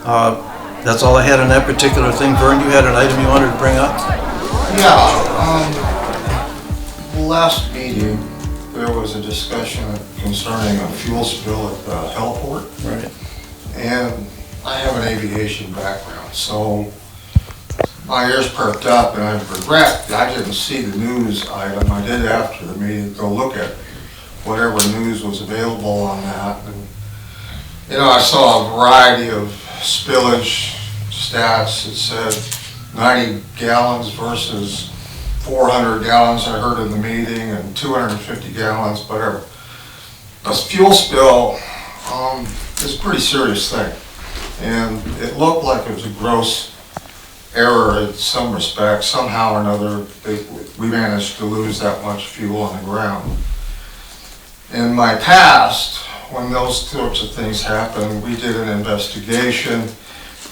That's all I had on that particular thing. Vern, you had an item you wanted to bring up? Yeah, last meeting, there was a discussion concerning a fuel spill at the heliport. Right. And I have an aviation background, so my ears perked up, and I regret I didn't see the news item. I did after the meeting go look at whatever news was available on that. And, you know, I saw a variety of spillage stats. It said 90 gallons versus 400 gallons I heard in the meeting, and 250 gallons, whatever. A fuel spill is a pretty serious thing. And it looked like it was a gross error in some respects. Somehow or another, we managed to lose that much fuel on the ground. In my past, when those sorts of things happened, we did an investigation.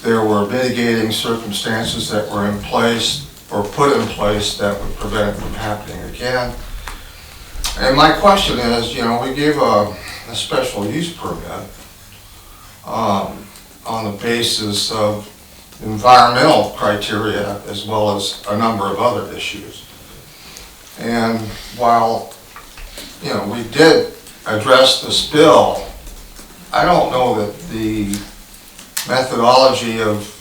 There were mitigating circumstances that were in place or put in place that would prevent it from happening again. And my question is, you know, we gave a special use permit on the basis of environmental criteria as well as a number of other issues. And while, you know, we did address the spill, I don't know that the methodology of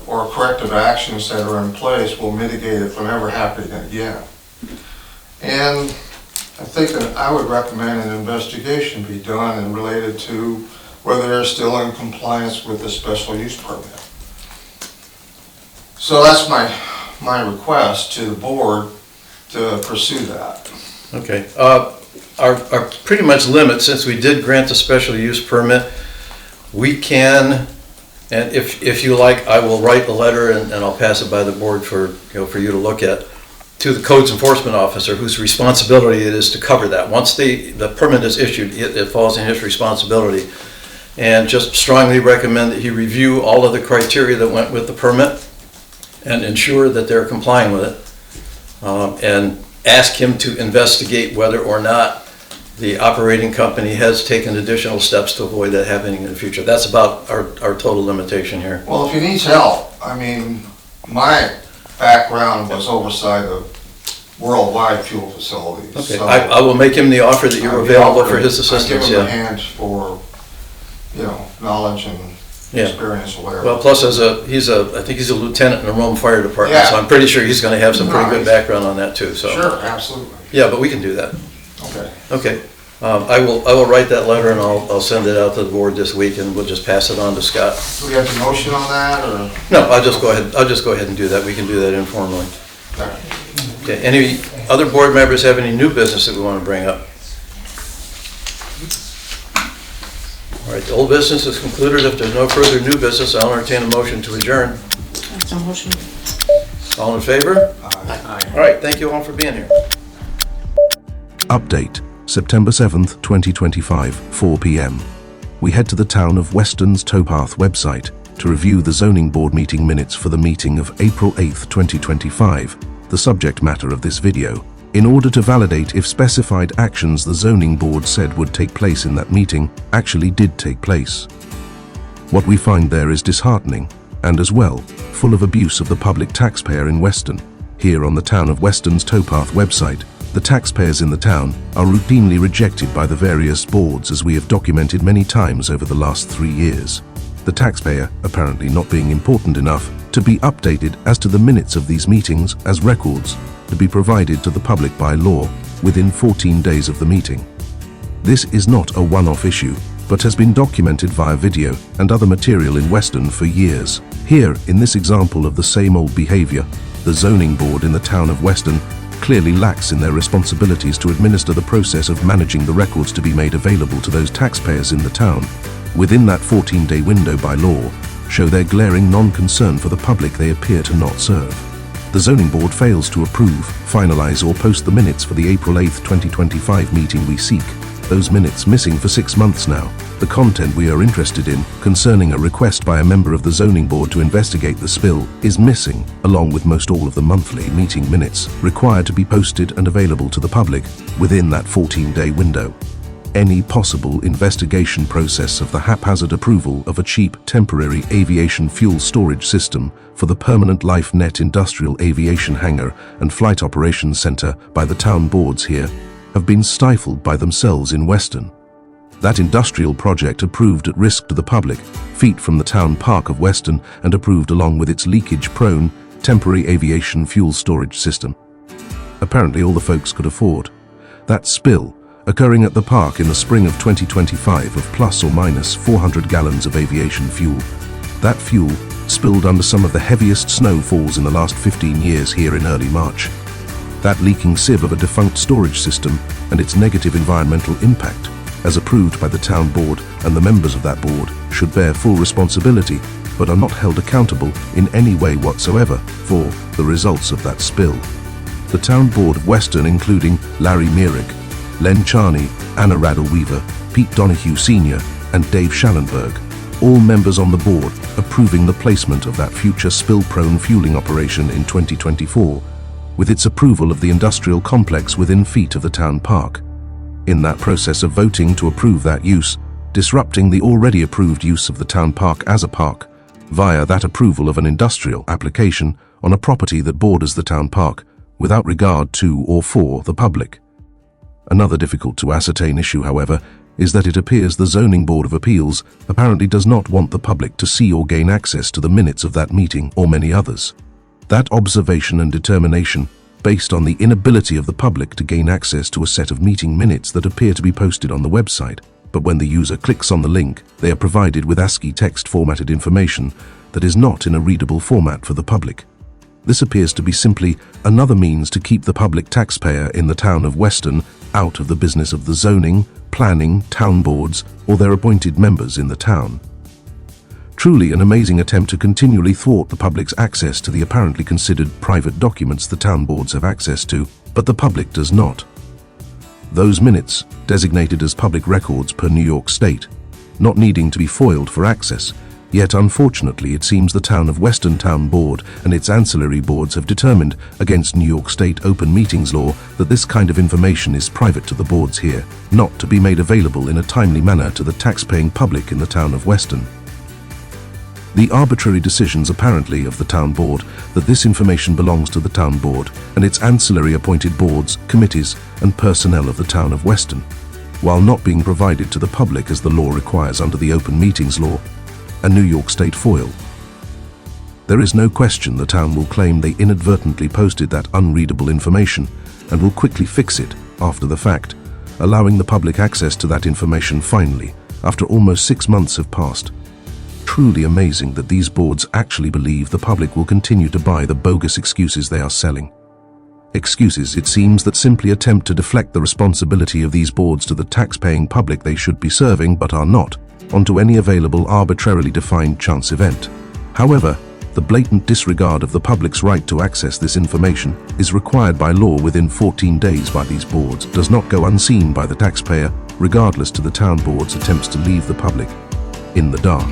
or corrective actions that are in place will mitigate it from ever happening again. And I think that I would recommend an investigation be done and related to whether they're still in compliance with the special use permit. So that's my request to the board to pursue that. Okay. Our pretty much limit, since we did grant the special use permit, we can, and if you like, I will write the letter and I'll pass it by the board for you to look at, to the codes enforcement officer whose responsibility it is to cover that. Once the permit is issued, it falls in his responsibility. And just strongly recommend that he review all of the criteria that went with the permit and ensure that they're complying with it. And ask him to investigate whether or not the operating company has taken additional steps to avoid that happening in the future. That's about our total limitation here. Well, if he needs help, I mean, my background was oversight of worldwide fuel facilities. Okay, so I will make him the offer that you're available for his assistance. I give him a hand for, you know, knowledge and experience or whatever. Well, plus I think he's a lieutenant in the Rome Fire Department, Yeah. so I'm pretty sure he's going to have some pretty good background on that too. So Sure, absolutely. yeah, but we can do that. Okay. Okay, I will write that letter and I'll send it out to the board this week and we'll just pass it on to Scott. Do we have to motion on that, or? No, I'll just go ahead and do that. We can do that informally. All right. Okay, any other board members have any new business that we want to bring up? All right, the old business is concluded. If there's no further new business, I'll entertain a motion to adjourn. That's a motion. All in favor? Aye. All right, thank you all for being here. Update, September 7th, 2025, 4 p.m. We head to the town of Weston's Towpath website to review the zoning board meeting minutes for the meeting of April 8th, 2025, the subject matter of this video, in order to validate if specified actions the zoning board said would take place in that meeting actually did take place. What we find there is disheartening and, as well, full of abuse of the public taxpayer in Weston. Here on the town of Weston's Towpath website, the taxpayers in the town are routinely rejected by the various boards, as we have documented many times over the last 3 years. The taxpayer apparently not being important enough to be updated as to the minutes of these meetings as records to be provided to the public by law within 14 days of the meeting. This is not a one-off issue, but has been documented via video and other material in Weston for years. Here, in this example of the same old behavior, the zoning board in the town of Weston clearly lacks in their responsibilities to administer the process of managing the records to be made available to those taxpayers in the town within that 14-day window by law, show their glaring non-concern for the public they appear to not serve. The zoning board fails to approve, finalize or post the minutes for the April 8th, 2025 meeting we seek. Those minutes missing for 6 months now. The content we are interested in, concerning a request by a member of the zoning board to investigate the spill, is missing, along with most all of the monthly meeting minutes, required to be posted and available to the public within that 14-day window. any possible investigation process of the haphazard approval of a cheap temporary aviation fuel storage system for the permanent life net industrial aviation hangar and flight operations center by the town boards here have been stifled by themselves in Weston. That industrial project approved at risk to the public, feet from the town park of Weston, and approved along with its leakage-prone temporary aviation fuel storage system. Apparently all the folks could afford. That spill, occurring at the park in the spring of 2025 of plus or minus 400 gallons of aviation fuel. That fuel spilled under some of the heaviest snowfalls in the last 15 years here in early March. That leaking sieve of a defunct storage system and its negative environmental impact, as approved by the town board and the members of that board, should bear full responsibility, but are not held accountable in any way whatsoever for the results of that spill. The town board of Weston, including Larry Mearick, Len Charney, Anna Raddle Weaver, Pete Donahue Sr., and Dave Schallenberg, all members on the board approving the placement of that future spill-prone fueling operation in 2024, with its approval of the industrial complex within feet of the town park. In that process of voting to approve that use, disrupting the already approved use of the town park as a park, via that approval of an industrial application on a property that borders the town park, without regard to or for the public. Another difficult to ascertain issue, however, is that it appears the Zoning Board of Appeals apparently does not want the public to see or gain access to the minutes of that meeting or many others. That observation and determination, based on the inability of the public to gain access to a set of meeting minutes that appear to be posted on the website, but when the user clicks on the link, they are provided with ASCII text formatted information that is not in a readable format for the public. This appears to be simply another means to keep the public taxpayer in the town of Weston out of the business of the zoning, planning, town boards, or their appointed members in the town. Truly an amazing attempt to continually thwart the public's access to the apparently considered private documents the town boards have access to, but the public does not. Those minutes, designated as public records per New York State, not needing to be foiled for access, yet unfortunately it seems the town of Weston Town Board and its ancillary boards have determined, against New York State open meetings law, that this kind of information is private to the boards here, not to be made available in a timely manner to the tax-paying public in the town of Weston. The arbitrary decisions apparently of the town board that this information belongs to the town board and its ancillary appointed boards, committees, and personnel of the town of Weston, while not being provided to the public as the law requires under the Open Meetings Law, a New York State foil. There is no question the town will claim they inadvertently posted that unreadable information and will quickly fix it after the fact, allowing the public access to that information finally, after almost 6 months have passed. Truly amazing that these boards actually believe the public will continue to buy the bogus excuses they are selling. Excuses, it seems, that simply attempt to deflect the responsibility of these boards to the tax-paying public they should be serving but are not, onto any available arbitrarily defined chance event. However, the blatant disregard of the public's right to access this information is required by law within 14 days by these boards, does not go unseen by the taxpayer, regardless to the town board's attempts to leave the public in the dark.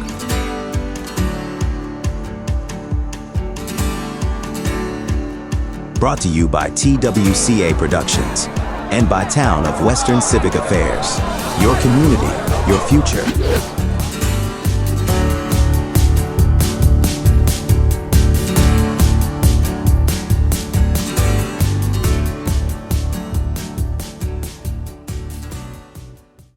Brought to you by TWCA Productions and by Town of Western Civic Affairs. Your community, your future.